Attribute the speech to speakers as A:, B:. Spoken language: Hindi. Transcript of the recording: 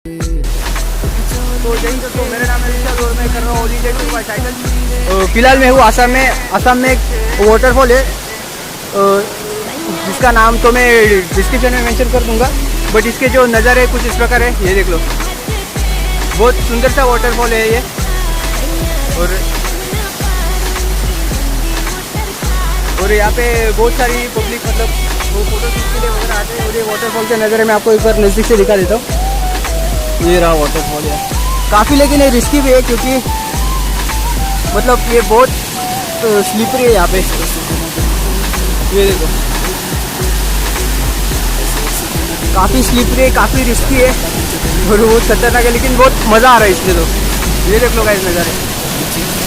A: तो यही दोस्तों, मेरा नाम है विशाल और मैं कर रहा हूँ all India tour by cycle. फिलहाल मैं हूँ आसाम में एक वाटरफॉल है जिसका नाम तो मैं डिस्क्रिप्शन में मेंशन कर दूंगा। बट इसके जो नज़ारे कुछ इस प्रकार है, ये देख लो, बहुत सुंदर सा वाटरफॉल है ये। और यहाँ पे बहुत सारी पब्लिक मतलब वो फोटो खींचने के लिए वगैरह आते हैं। और ये वाटरफॉल के नज़ारे मैं आपको एक बार नज़दीक से दिखा देता हूँ। ये रहा वाटरफॉल है, काफ़ी लेकिन ये रिस्की भी है क्योंकि मतलब ये बहुत स्लिपरी है यहाँ पे। ये देखो, काफ़ी स्लिपरी है, काफ़ी रिस्की है और बहुत खतरनाक है, लेकिन बहुत मज़ा आ रहा है इसमें। तो ये देख लो गाइस नज़ारे।